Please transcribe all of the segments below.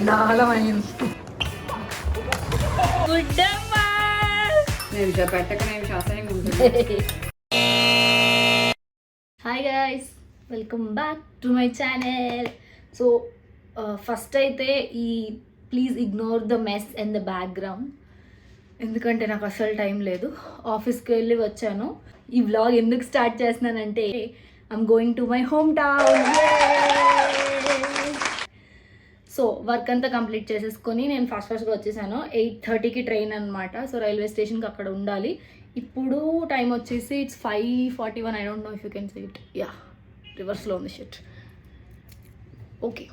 చండాలమైంది. Hi guys, welcome back to my channel. So first అయితే ఈ please ignore the mess and the background, ఎందుకంటే నాకు అసలు time లేదు. ఆఫీస్కి వెళ్ళి వచ్చాను. ఈ వ్లాగ్ ఎందుకు స్టార్ట్ చేస్తున్నానంటే I'm going to my home town. So work అంతా కంప్లీట్ చేసేసుకొని నేను ఫాస్ట్గా వచ్చేసాను. 8:30కి ట్రైన్ అనమాట. సో రైల్వే స్టేషన్కి అక్కడ ఉండాలి. ఇప్పుడు టైం వచ్చేసి it's 5:41. I don't know if you can see it. Yeah, రివర్స్లో ఉంది shit. Okay,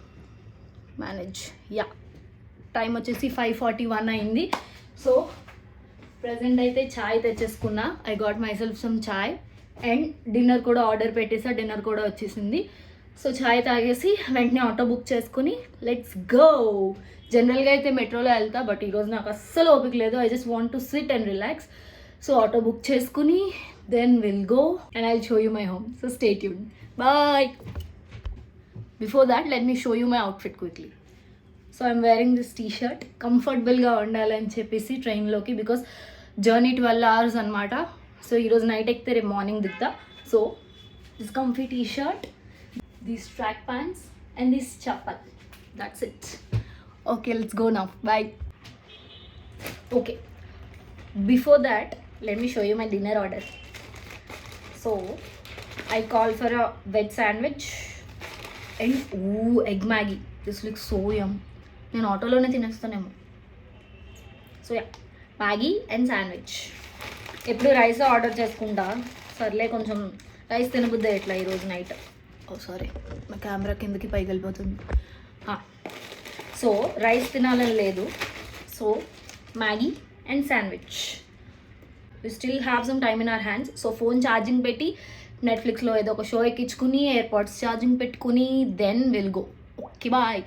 manage. Yeah, time వచ్చేసి 5:41 అయింది. సో ప్రజెంట్ అయితే ఛాయ్ తెచ్చేసుకున్నా. I got myself some chai and dinner కూడా ఆర్డర్ పెట్టేసా. డిన్నర్ కూడా వచ్చేసింది. సో ఛాయ్ తాగేసి వెంటనే ఆటో బుక్ చేసుకుని లెట్స్ గో. జనరల్గా అయితే మెట్రోలో వెళ్తా, బట్ ఈరోజు నాకు అస్సలు ఓపిక లేదు. I just want to sit and relax. So auto book చేసుకుని then will go and I'll show you my home. So stay tune. Bye. Before that let me show you my outfit quickly. So I'm wearing this T shirt. కంఫర్టబుల్గా ఉండాలని చెప్పేసి ట్రైన్లోకి, because journey 12 hours అనమాట. So ఈరోజు night ఎక్కితే రేపు morning దిగుతా. So this comfy T shirt, these track pants and this chappal. That's it. Okay, let's go now. Bye. Okay, before that let me show you my dinner order. So I called for a veg sandwich and egg maggi. This looks so yum. నేను ఆటోలోనే తినేస్తానేమో. So yeah, Maggi and sandwich. ఎప్పుడు rice order చేసుకుంటా. సర్లే, కొంచెం rice తినబుద్ది ఎట్లా ఈరోజు నైట్. ఓ సారీ, మా కెమెరా కిందకి పైకి వెళ్ళిపోతుంది. సో రైస్ తినాలని లేదు. So Maggi and sandwich. We still have some time in our hands. So phone charging పెట్టి నెట్ఫ్లిక్స్లో ఏదో ఒక షో ఎక్కించుకుని ఎయిర్పాడ్స్ ఛార్జింగ్ పెట్టుకుని then will go. Okay, bye.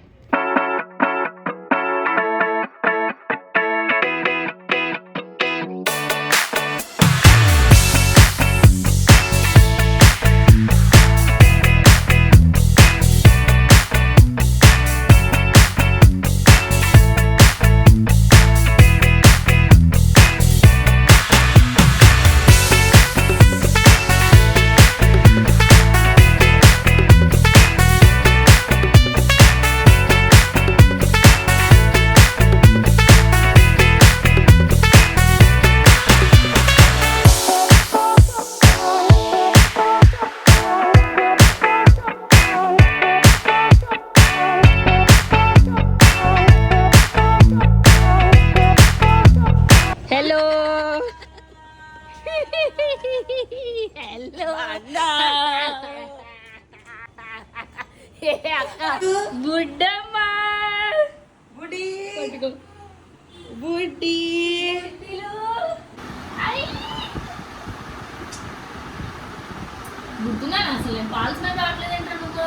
బుడ్డమ్మా, బుడ్డి బుడ్డి గుర్తున్నా అసలు నేను పాల్సిన రావట్లేదు ఏంటారు నువ్వు.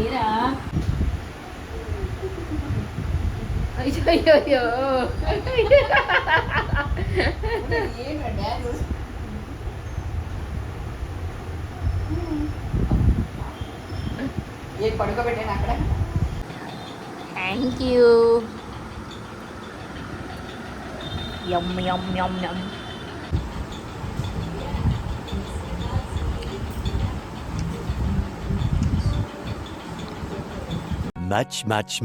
ఏరా అయ్యో పడుకోబెట్టాను అక్కడ. Thank you. Yum yum yum yum.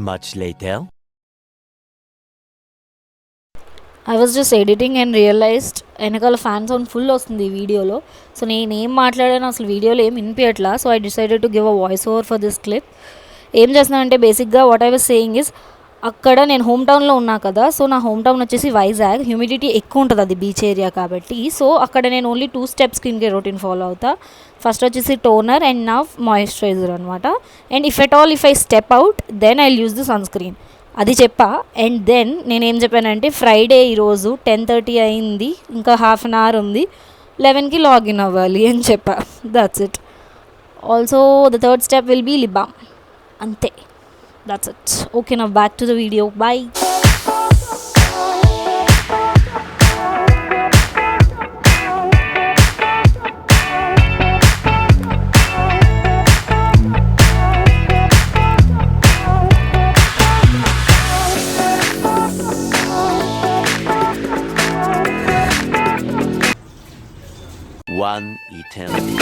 Much later. I was just editing and realized వెనకాల ఫ్యాన్ సౌండ్ ఫుల్ వస్తుంది ఈ వీడియోలో. సో నేను ఏం మాట్లాడాను అసలు వీడియోలో ఏం వినిపించట్లా. So I decided to give a voice over for this clip. ఏం చేస్తున్నానంటే బేసిక్గా what I was saying is, అక్కడ నేను హోమ్ టౌన్లో ఉన్నా కదా. సో నా హోమ్ టౌన్ వచ్చేసి వైజాగ్. హ్యూమిడిటీ ఎక్కువ ఉంటుంది, అది బీచ్ ఏరియా కాబట్టి. సో అక్కడ నేను only 2 steps skin care routine follow అవుతా. ఫస్ట్ వచ్చేసి టోనర్ అండ్ నా మాయిశ్చరైజర్ అనమాట. And if I step out then I use the sunscreen. అది చెప్పా. అండ్ దెన్ నేనేం చెప్పానంటే ఫ్రైడే ఈరోజు 10:30 అయింది, ఇంకా హాఫ్ అన్ అవర్ ఉంది, 11కి లాగిన్ అవ్వాలి అని చెప్పా. That's it. Also the third step will be lip balm. అంతే, దట్స్ ఇట్. ఓకే, నా back to the video. Bye. One eternity.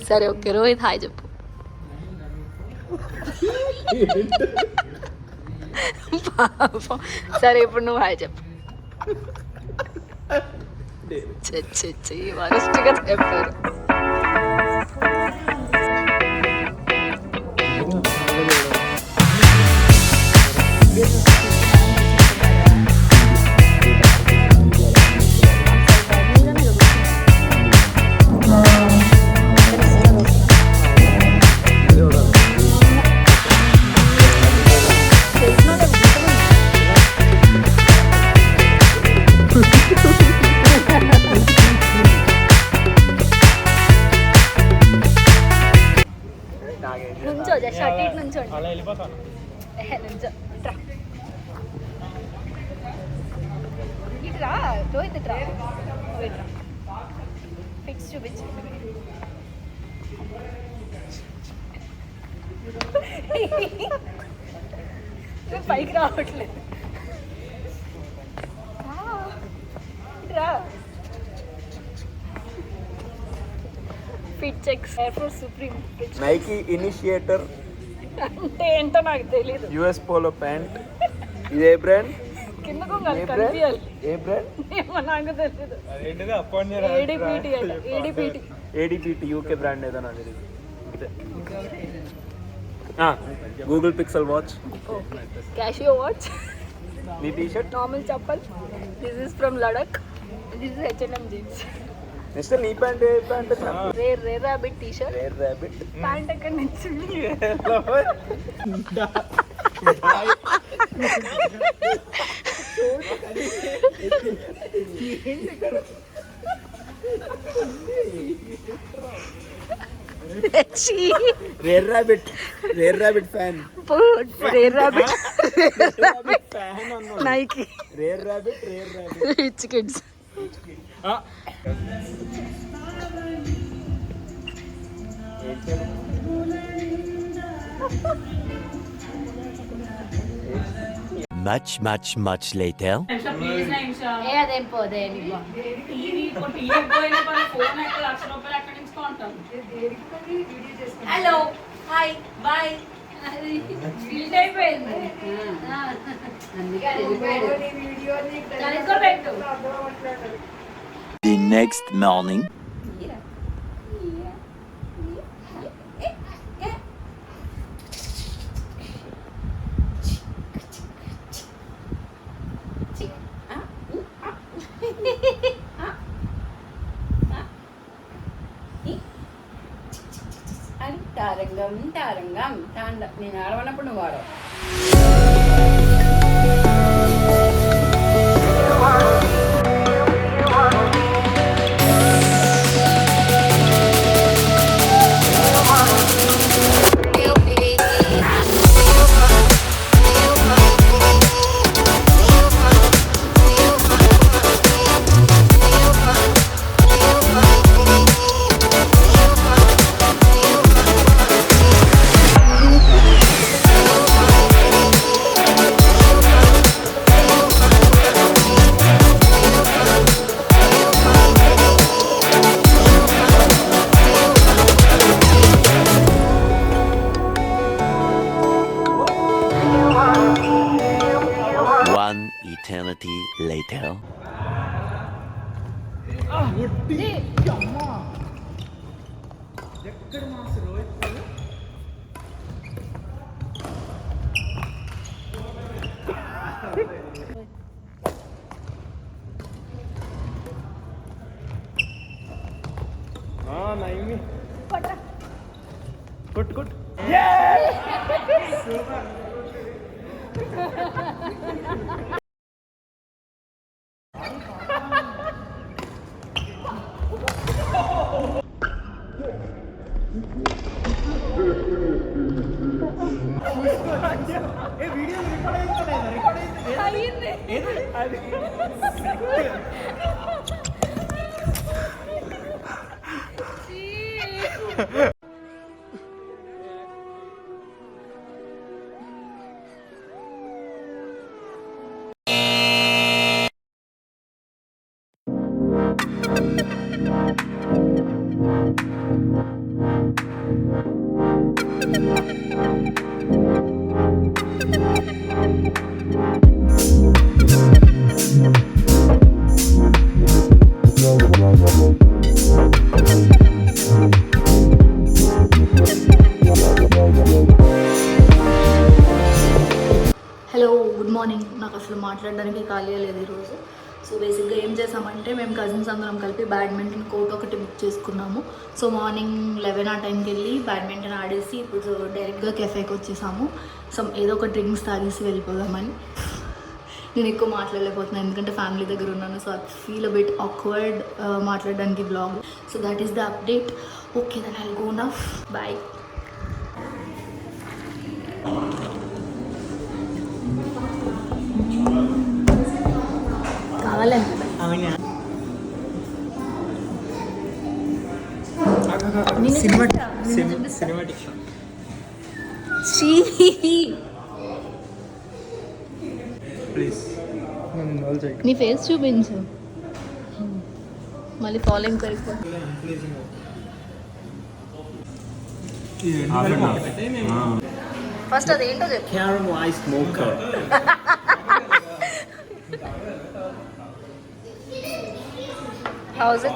సరే ఓకే రోహిత్ హాయ్ చెప్పు. పాపం. సరే ఇప్పుడు నువ్వు హాయ్ చెప్పు. వరస్ట్గా చెప్పారు. నుంచో షర్ట్ ఇటు నుంచోండి. నుంచో ఇట్రా రోహిత్ ఇట్రా ఇట్రా ఫిక్స్ చూపించు. పైకి రావట్లేదు. ఇట్రా fit checks air force supreme Nike initiator అంటే ఏంటో నాకు తెలీదు. US polo pant. ఇదే బ్రాండ్. కింద కనిపించాలి. ఏ బ్రాండ్ ఏమో నాకు తెలీదు. ఏడిపిటి యూకే బ్రాండ్ ఏదో నాకు తెలియదు. Google Pixel watch. Casio watch. నీ T shirt. Normal chappal. This is from Ladakh. This is H&M jeans. Next నీ ప్యాంట్ ఏ pant? Rare rabbit T shirt. Rare rabbit pant ఎక్కడ నచ్చింది? Rare rabbit fan. Rare rabbit Nike. Rare rabbit rich kids. Much later. ఏ అదేం పోదే hello hi bye. The next morning. తారంగం నేను ఆడవన్నప్పుడు నువ్వు ఆడవు. Eternity later. నైమి కొట్టు హలో గుడ్ మార్నింగ్. నాకు అసలు మాట్లాడడానికి ఖాళీ లేదు ఈరోజు. సో బేసిక్గా ఏం చేసామంటే మేము కజిన్స్ అందరం కలిపి బ్యాడ్మింటన్ కోర్ట్ ఒకటి బుక్ చేసుకున్నాము. సో మార్నింగ్ 11 ఆ టైంకి వెళ్ళి బ్యాడ్మింటన్ ఆడేసి ఇప్పుడు డైరెక్ట్గా కెఫేకి వచ్చేసాము. సో ఏదో ఒక డ్రింక్స్ తాగేసి వెళ్ళిపోదామని. నేను ఎక్కువ మాట్లాడలేకపోతున్నాను ఎందుకంటే ఫ్యామిలీ దగ్గర ఉన్నాను. So I feel a bit awkward మాట్లాడడానికి blog. So that is the update. Okay then I will go now. Bye. కావాలండి సినిమాటిక్ ప్లీజ్ నీ ఫేస్ చూపించు. మళ్ళీ ఫాలోయింగ్ కరెక్ట్. ఫస్ట్ అదేంటో చెప్పు. Caramelize mocha How's it?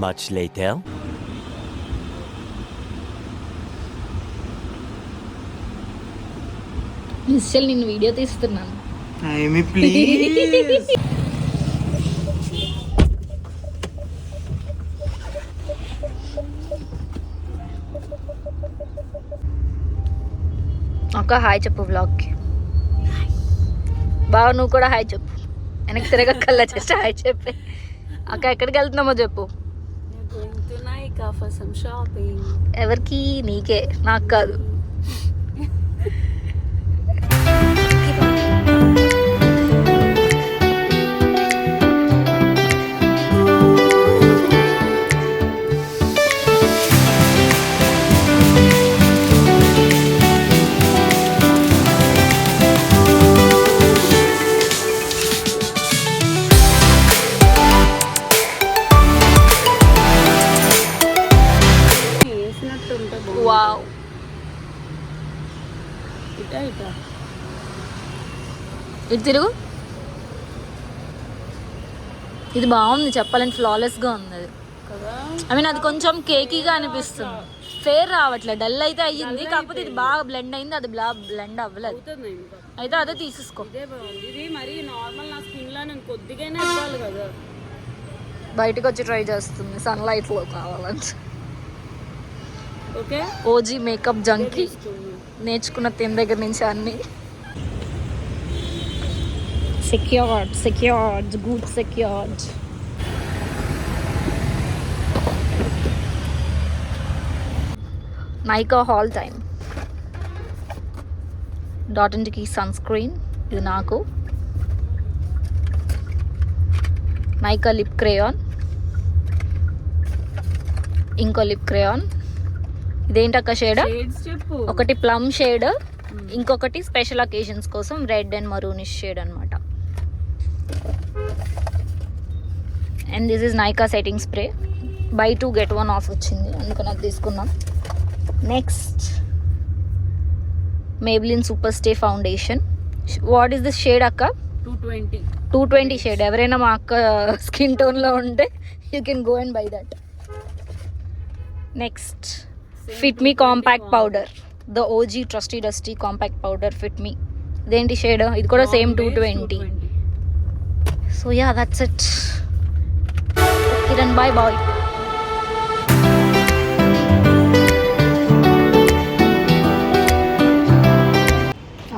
Much later. Nishchal నేను video తీస్తున్నాను. నైమి please. ఒక హాయ్ చెప్పు వ్లాగ్కి. బావ నువ్వు కూడా హాయ్ చెప్పు. వెనక్కి తిరగక్కల్లా జస్ట్ హాయ్ చెప్పే. అక్క ఎక్కడికి వెళ్తున్నామో చెప్పు. ఎవరికి? నీకే, నాకు కాదు. వావ్. ఇటు తిరుగు. ఇది బాగుంది చెప్పాలంటే, ఫ్లాలెస్గా ఉంది అది. ఐ మీన్ అది కొంచెం కేకీగా అనిపిస్తుంది. ఫేర్ రావట్లేదు, డల్ అయితే అయ్యింది. కాకపోతే ఇది బాగా బ్లెండ్ అయింది, అది బ్లెండ్ అవ్వలేదు. అయితే అదే తీసేసుకో. బయటకు వచ్చి ట్రై చేస్తుంది సన్లైట్లో కావాలంటే. ఓజీ మేకప్ జంకి నేర్చుకున్న తిన దగ్గర నుంచి అన్ని. Secured good secured. Nykaa haul time. డాటన్కి సన్ స్క్రీన్ ఇది నాకు. నైకా లిప్ క్రేయాన్, ఇంకో లిప్ క్రేయాన్. ఇదేంటక్క షేడ్? ఒకటి ప్లమ్ షేడ్, ఇంకొకటి స్పెషల్ అకేషన్స్ కోసం రెడ్ అండ్ మరూనిష్ షేడ్ అనమాట. And this is Nykaa setting spray. Buy 2 get 1 off వచ్చింది, అందుకని అది తీసుకున్నాం. Next Maybelline super stay foundation. What is this shade అక్క? 220 షేడ్. ఎవరైనా మా అక్క స్కిన్ టోన్లో ఉంటే you can go and buy that. Next fit me compact powder, the OG trusty dusty compact powder fit me. ఇదేంటి షేడ్? ఇది కూడా same 220. So yeah that's it. Kiran bye bye.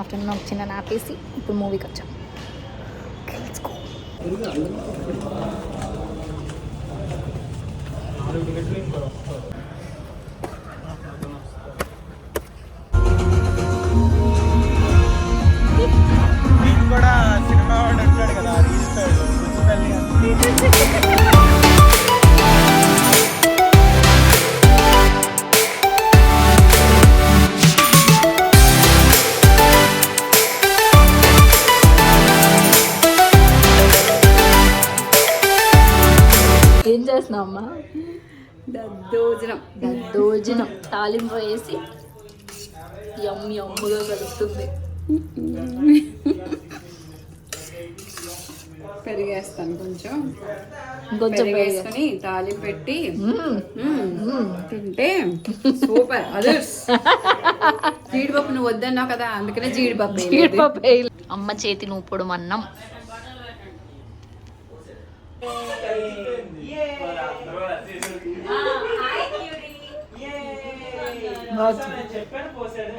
Afternoon ఒక చిన్న నాపేసి ఇప్పుడు మూవీకి వచ్చాం. నేను కూడా సినిమా వాడు వచ్చాడు కదా ఏం చేస్తున్నావు అమ్మా? దద్దోజనం తాలింపు వేసి యమ్ముగా కలుస్తుంది. పెరిగేస్తాను కొంచెం ఇంకొంచెం తాలింపు పెట్టి తింటే సూపర్. అదర్స్ జీడిపప్పు నువ్వు వద్దన్నావు కదా, అందుకనే జీడిపప్పు. అమ్మ చేతి నూపుడు అన్నం. చెప్పాను పోసాడు